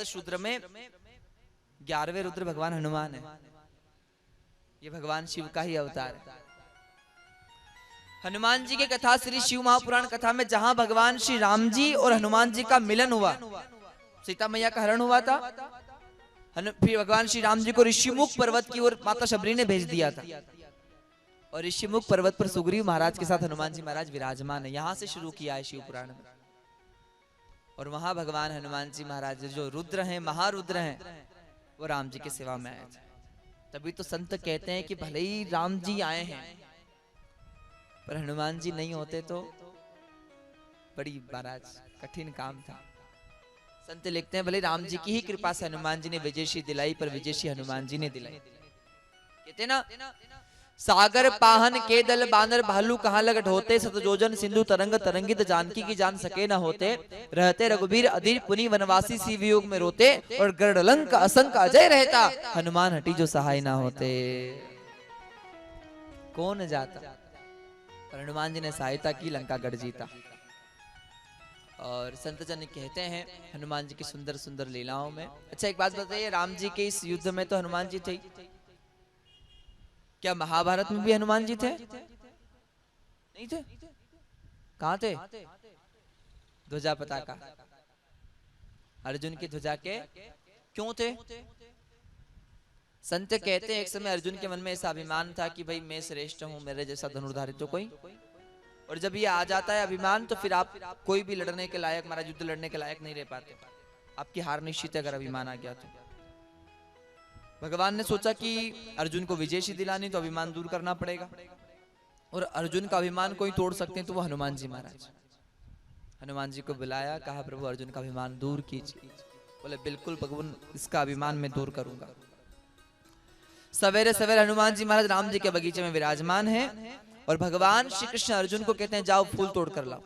एकादश रुद्र में 11वें रुद्र भगवान हनुमान है। ये भगवान शिव का ही अवतार है। हनुमान जी की कथा श्री शिव महापुराण कथा में जहां भगवान श्री राम जी और हनुमान जी का मिलन हुआ, सीता मैया का हरण हुआ था, फिर भगवान श्री राम जी को ऋषिमुख पर्वत की ओर माता शबरी ने भेज दिया था, और ऋषिमुख पर्वत पर सुग्रीव महाराज के साथ हनुमान जी महाराज विराजमान है। यहां से शुरू किया है शिव पुराण में। और वहां भगवान हनुमान जी महाराज जो रुद्र हैं, महारुद्र हैं, वो राम जी की सेवा में आए थे। तभी तो संत कहते हैं कि भले ही राम जी आए हैं, पर हनुमान जी नहीं होते तो बड़ी महाराज कठिन काम था। संत लिखते हैं भले राम जी की ही कृपा से हनुमान जी ने विजयश्री दिलाई, पर विजयश्री हनुमान जी ने दिलाई। कहते ना, सागर पाहन के दल बानर भालू कहाँ लग ढोते, सतजोजन सिंधु तरंग तरंगित जानकी की जान सके न होते, रहते रघुबीर अधीर पुनि वनवासी सी वियोग में रोते, और गरुड़लंक असंक अजय रहता, हनुमान हटी जो सहाय ना होते। कौन जाता, पर हनुमान जी ने सहायता की, लंका गढ़ जीता। और संत जन कहते हैं हनुमान जी की सुंदर सुंदर लीलाओं में। अच्छा एक बात बताइए, राम जी के इस युद्ध में तो हनुमान जी थे, क्या महाभारत में भी हनुमान जी थे? नहीं थे। कहां थे? ध्वजा पताका, अर्जुन की ध्वजा के क्यों थे? संत कहते हैं एक समय अर्जुन के मन में ऐसा अभिमान था कि भाई मैं श्रेष्ठ हूं, मेरे जैसा धनुर्धारी तो कोई। और जब ये आ जाता है अभिमान, तो फिर आप कोई भी लड़ने के लायक, महाराज युद्ध लड़ने के लायक नहीं रह पाते। आपकी हार निश्चित है अगर अभिमान आ गया तो। भगवान ने सोचा कि अर्जुन को विजयश्री दिलानी, तो अभिमान दूर करना पड़ेगा, और अर्जुन का अभिमान कोई तोड़ सकते हैं तो वो हनुमान जी महाराज। हनुमान जी को बुलाया, कहा प्रभु अर्जुन का अभिमान दूर कीजिए। बोले बिल्कुल भगवान, इसका अभिमान मैं दूर करूंगा। सवेरे सवेरे हनुमान जी महाराज राम जी के बगीचे में विराजमान हैं, और भगवान श्री कृष्ण अर्जुन को कहते हैं जाओ फूल तोड़ कर लाओ।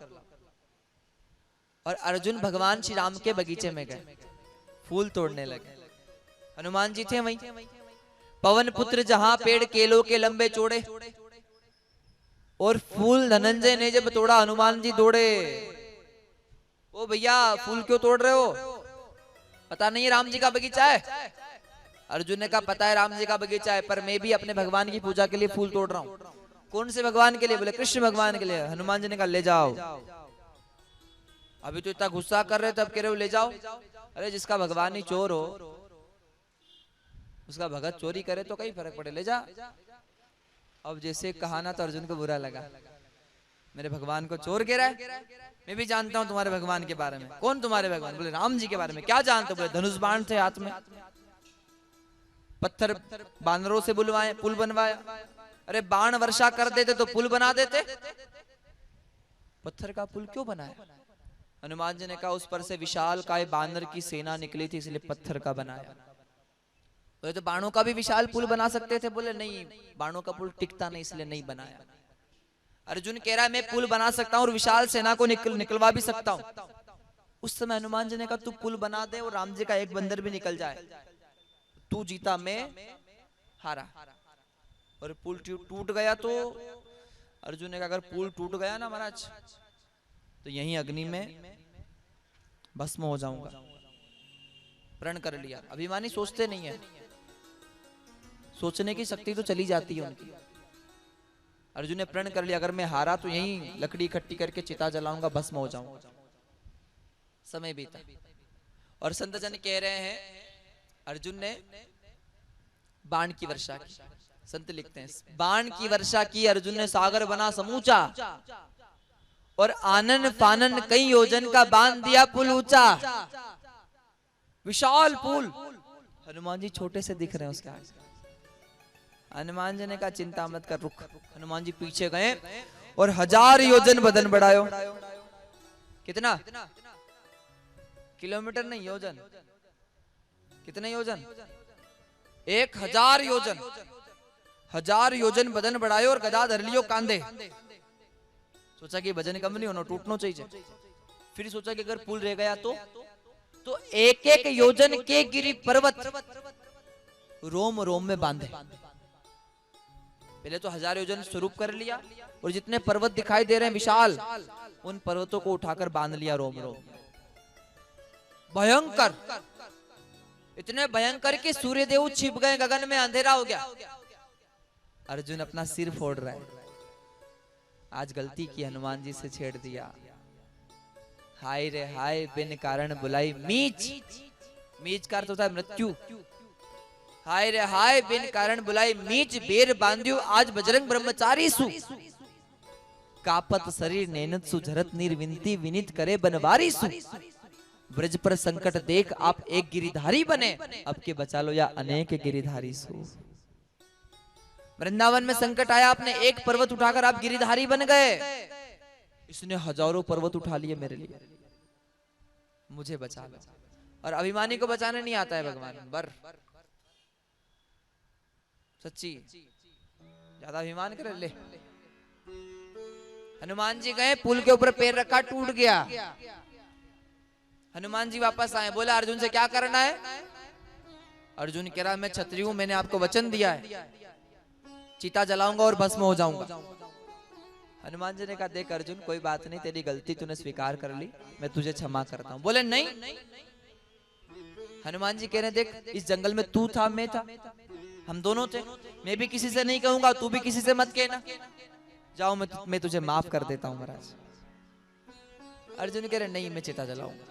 और अर्जुन भगवान श्री राम के बगीचे में गए, फूल तोड़ने लगे। हनुमान जी थे वहीं। पवन पुत्र जहां पेड़ केलों के लंबे चौड़े, और फूल धनंजय ने जब तोड़ा हनुमान जी दौड़े। ओ भैया फूल क्यों तोड़ रहे हो? पता नहीं है राम जी का बगीचा है? अर्जुन ने कहा पता है राम जी का बगीचा है, पर मैं भी अपने भगवान की पूजा के लिए फूल तोड़ रहा हूँ। कौन से भगवान के लिए? बोले कृष्ण भगवान के लिए। हनुमान जी ने कहा ले जाओ। अभी तो इतना गुस्सा कर रहे, तब कह रहे हो ले जाओ। अरे जिसका भगवान ही चोर हो, उसका भगत चोरी करे तो कई फर्क पड़े, ले जा। अब जैसे कहा ना तो अर्जुन को बुरा लगा, मेरे भगवान को चोर कह रहा है। मैं भी जानता हूँ तुम्हारे भगवान के बारे में। कौन तुम्हारे भगवान? बोले राम जी के बारे में। क्या जानते? बोले धनुष बाण थे हाथ में, पत्थर बानरों से बुलवाए, पुल बनवाया। अरे बाण वर्षा कर देते तो पुल बना देते, पत्थर का पुल क्यों बनाया? हनुमान जी ने कहा उस पर से विशाल काय बानर की सेना निकली थी, इसलिए पत्थर का बनाया। तो बाणों का भी विशाल पुल बना सकते थे। बोले नहीं, बाणों का पुल टिकता नहीं, इसलिए नहीं बनाया। अर्जुन कह रहा है मैं पुल बना सकता हूँ और विशाल सेना को निकलवा भी सकता हूँ। उस समय हनुमान जी ने कहा तू पुल बना दे और राम जी का एक बंदर भी निकल जाए, तू जीता मैं हारा। और पुल टूट गया तो अर्जुन ने कहा अगर पुल टूट गया ना महाराज, तो यहीं अग्नि में भस्म हो जाऊंगा। प्रण कर लिया। अभिमानी सोचते नहीं है, सोचने की शक्ति तो चली जाती है उनकी। अर्जुन ने प्रण कर लिया अगर मैं हारा तो यहीं लकड़ी इकट्ठी करके चिता जलाऊंगा, भस्म हो जाऊंगा। समय बीता और संत जन कह रहे हैं अर्जुन ने बाण की वर्षा की। संत लिखते हैं बाण की वर्षा की अर्जुन ने, सागर बना समूचा, और आनन फानन कई योजन का बांध दिया पुल ऊंचा। विशाल पुल। हनुमान जी छोटे से दिख रहे हैं उसके आगे। हनुमान जी ने कहा चिंता मत कर, रुक। हनुमान जी पीछे गए और 1000 योजन बदन बढ़ायो। कितना? किलोमीटर नहीं, योजन। कितने योजन? 1000 योजन। 1000 योजन बदन बढ़ाए और गदा धर लियो कांधे। सोचा कि वजन कम नहीं होना, टूटना चाहिए। फिर सोचा कि अगर पुल रह गया तो एक एक योजन के गिरी पर्वत रोम रोम में बांधे। पहले तो 1000 योजन स्वरूप कर लिया, और जितने पर्वत दिखाई दे रहे हैं विशाल, उन पर्वतों को उठाकर बांध लिया रोम रोम। भयंकर इतने भयंकर कि सूर्यदेव छिप गए, गगन में अंधेरा हो गया। अर्जुन अपना सिर फोड़ रहा है, आज गलती की, हनुमान जी से छेड़ दिया। हाय रे हाय, बिन कारण बुलाई मीच, मीच का अर्थ होता है मृत्यु। हाय रे हाय, बिन कारण बुलाई मीच, बेर बांध्यो आज बजरंग ब्रह्मचारी सु। कापत शरीर नैनत सु, झरत नीर विनती विनित करे बनवारी सु। ब्रज पर संकट देख आप एक गिरिधारी बने, अब के बचा लो या अनेक गिरिधारी सु। वृंदावन में संकट आया, आपने एक पर्वत उठाकर आप गिरिधारी बन गए। इसने हजारों पर्वत उठा लिए मेरे लिए, मुझे बचा लो। और अभिमानी को बचाने नहीं आता है भगवान, बर सच्ची, ज्यादा अभिमान कर ले। हनुमान जी गए, पुल के ऊपर पैर रखा, टूट गया। हनुमान जी वापस आए, बोला अर्जुन से क्या करना है? अर्जुन कह रहा मैं क्षत्रिय हूं, मैंने आपको वचन दिया है, चिता जलाऊंगा और भस्म हो जाऊंगा। हनुमान जी ने कहा देख अर्जुन, कोई बात नहीं, तेरी गलती तूने स्वीकार कर ली, मैं तुझे क्षमा करता हूं। बोले नहीं। हनुमान जी कह रहे देख, इस जंगल में तू था, मैं था, हम दोनों थे, मैं भी किसी से नहीं कहूंगा, तू भी किसी से मत कहना, जाओ मैं तुझे माफ कर देता हूं महाराज। अर्जुन कह रहे नहीं, मैं चिता जलाऊंगा।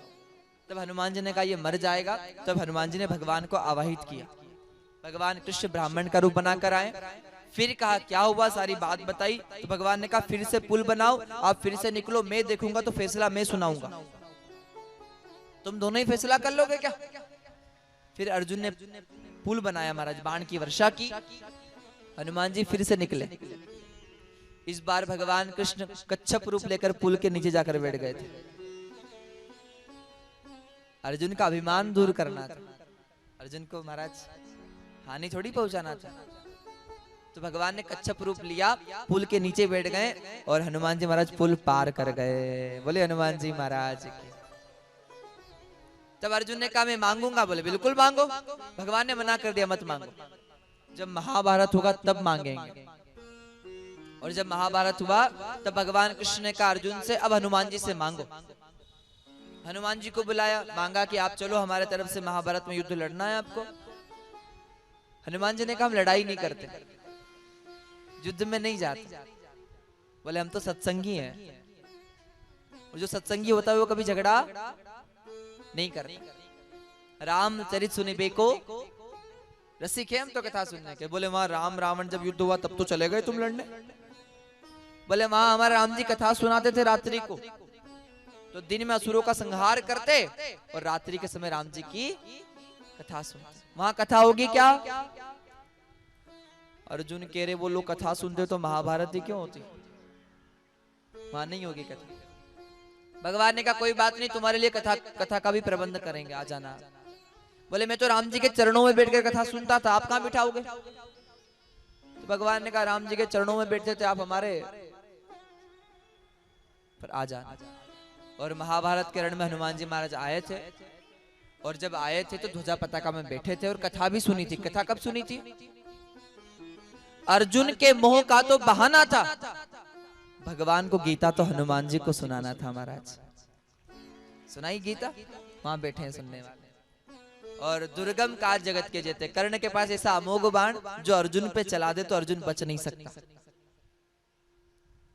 तब हनुमान जी ने कहा ये मर जाएगा। तब हनुमान जी ने भगवान को आवाहित किया। भगवान कृष्ण ब्राह्मण का रूप बनाकर आए, फिर कहा क्या हुआ, सारी बात बताई। तो भगवान ने कहा फिर से पुल बनाओ, आप फिर से निकलो, मैं देखूंगा तो फैसला मैं सुनाऊंगा, तुम दोनों ही फैसला कर लोगे क्या? फिर अर्जुन ने पुल बनाया महाराज, बाण की वर्षा की, हनुमान जी फिर से निकले। इस बार भगवान कृष्ण कच्छप रूप लेकर पुल के नीचे जाकर बैठ गए थे। अर्जुन का अभिमान दूर करना था, अर्जुन को महाराज हानि थोड़ी पहुंचाना था। तो भगवान ने कच्छप रूप लिया, पुल के नीचे बैठ गए और हनुमान जी महाराज पुल पार कर गए। बोले हनुमान जी महाराज की। तब अर्जुन ने कहा मैं मांगूंगा। बोले बिल्कुल मांगो। भगवान ने मना कर दिया मत मांगो, जब महाभारत होगा तब मांगेंगे। और जब महाभारत हुआ तब भगवान कृष्ण ने कहा अर्जुन से अब हनुमान जी से मांगो। हनुमान जी को बुलाया, मांगा कि आप चलो हमारे तरफ से महाभारत में युद्ध लड़ना है आपको। हनुमान जी ने कहा हम लड़ाई नहीं करते, युद्ध में नहीं जाते। बोले हम तो सत्संगी हैं, और जो सत्संगी होता है वो कभी झगड़ा नहीं करता। रामचरित सुनिबे को रसिक है हम तो कथा सुनने के। बोले वहां राम रावण जब युद्ध हुआ तब तो चले गए तुम लड़ने। बोले वहां हमारे राम जी कथा सुनाते थे रात्रि को, तो दिन में असुरों का संहार करते और रात्रि के समय राम जी की कथा सुनते। वहां कथा होगी क्या? अर्जुन कह रहे वो लोग कथा सुनते तो महाभारत ही क्यों होती, वहां नहीं होगी कथा। भगवान ने कहा कोई बात नहीं, तुम्हारे लिए कथा का भी प्रबंध करेंगे, आ जाना। बोले मैं तो राम जी के चरणों में बैठकर कथा सुनता था, आप कहां बिठाओगे? तो भगवान ने कहा राम जी के चरणों में बैठते थे आप, हमारे पर आ जाना। और महाभारत के रण में हनुमान जी महाराज आए थे, और जब आए थे तो ध्वजा पताका में बैठे थे और कथा भी सुनी थी। कथा कब सुनी थी? अर्जुन के मोह का तो बहाना था, भगवान को गीता तो हनुमान जी को सुनाना था महाराज। सुनाई गीता, वहां बैठे हैं सुनने वाले। और दुर्गम काज जगत के जेते, कर्ण के पास ऐसा अमोघ बाण जो अर्जुन पे चला दे तो अर्जुन बच नहीं सकता।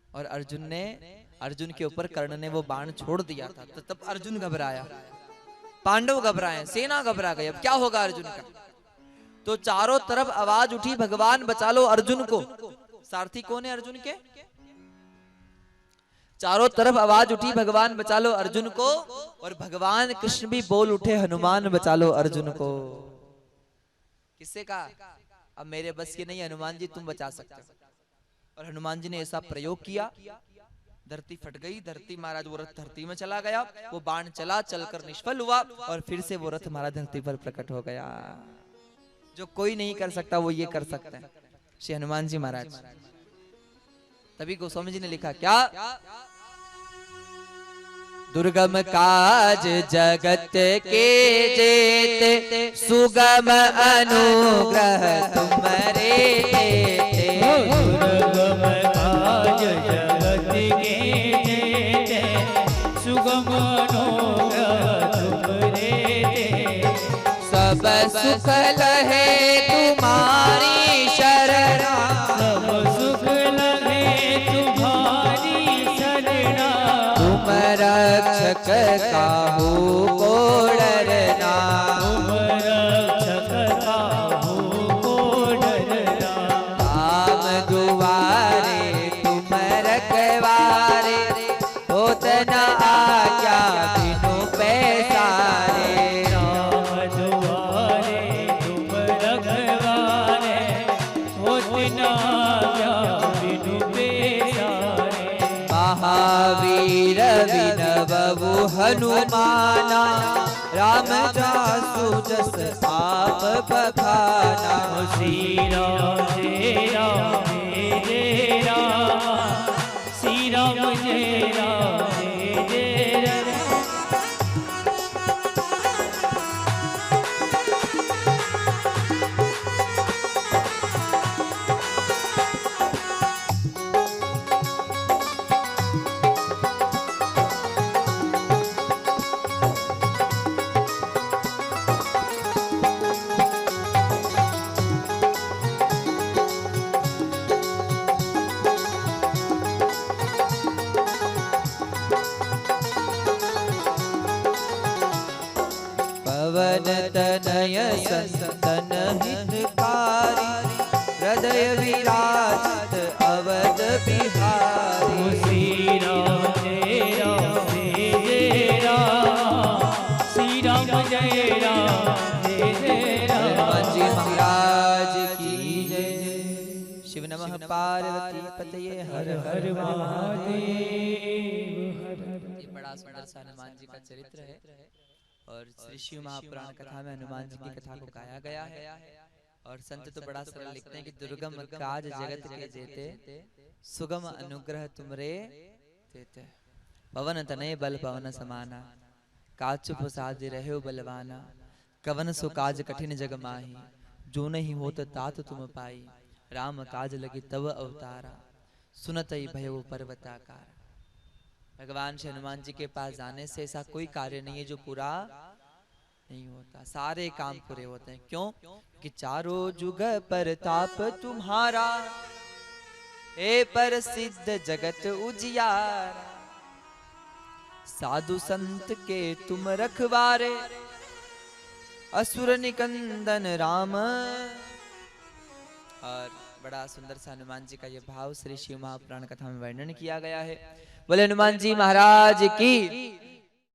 और अर्जुन के ऊपर कर्ण ने वो बाण छोड़ दिया था, तो तब अर्जुन घबराया, पांडव घबराए, सेना घबरा गई। अब क्या होगा अर्जुन का? तो चारों तरफ आवाज उठी भगवान बचा लो अर्जुन को। सारथी कौन है अर्जुन के? चारों तरफ आवाज उठी भगवान बचा लो अर्जुन को, और भगवान कृष्ण भी बोल उठे हनुमान बचा लो अर्जुन को। किससे कहा? अब मेरे बस की नहीं, हनुमान जी तुम बचा सकते हो। और हनुमान जी ने ऐसा प्रयोग किया, धरती फट गई। धरती महाराज वो रथ धरती में चला गया, वो बाण चला, चलकर निष्फल हुआ, और फिर से वो रथ महाराज धरती पर प्रकट हो गया। जो कोई नहीं कर सकता वो ये कर सकता है, श्री हनुमान जी महाराज। तभी गोस्वामी जी ने लिखा क्या? दुर्गम काज जगत के जेते, सुगम अनुग्रह तुम्हारे तेते। दुर्गम काज जगत के जेते, सुगम अनुग्रह तुम्हारे तेते। सब सब सुख लहे तुम्हारी शरणा, सब सुख लगे तुम्हारी शरणा, तुम रक्षक काहू को डरना, तुम रक्षक काहू को डरना, राम दुआरे तुम रखवारे, होत न आज्ञा बिनु पैसारे, राम दुआरे तुम रखवारे, होत न आज्ञा बिनु पैसारे, महावीर विनवबु हनुमाना, राम जासु जस आप बखाना, श्री राम जय राम जय राम, श्री राम जय राम जय राम। पवन तनय संतन हितकारी, हृदय विराजित अवध बिहारी, श्री राम जय राम जय राम, श्री राम जय राम जय राम। हनुमान जी महाराज की जय। शिव नमः पार्वती पतये हर हर हर महादेव। महादेव। ये बड़ा सुंदर सा हनुमान जी का चरित्र है और श्री शिव महापुराण कथा में हनुमान जी की कथा को गाया गया है। और संत तो बड़ा सरल लिखते हैं कि दुर्गम काज जगत के जेते, सुगम अनुग्रह तुमरे तेते। पवन तनय बल पवन समाना, काज चुप साधि रहे बलवाना, कवन सो काज कठिन जग माही, जो नहीं होत तात तुम पाई, राम काज लगी तब अवतारा, सुनत ही भयो पर्वताकार। भगवान श्री हनुमान जी के पास जाने से ऐसा कोई कार्य नहीं है जो पूरा नहीं होता, सारे काम पूरे होते हैं। क्यों? कि चारों जुग परताप तुम्हारा, हे प्रसिद्ध जगत उजियारा, साधु संत के तुम रखवारे, असुर निकंदन राम। और बड़ा सुंदर सा हनुमान जी का ये भाव श्री शिव महापुराण कथा में वर्णन किया गया है। बोले हनुमान जी महाराज की।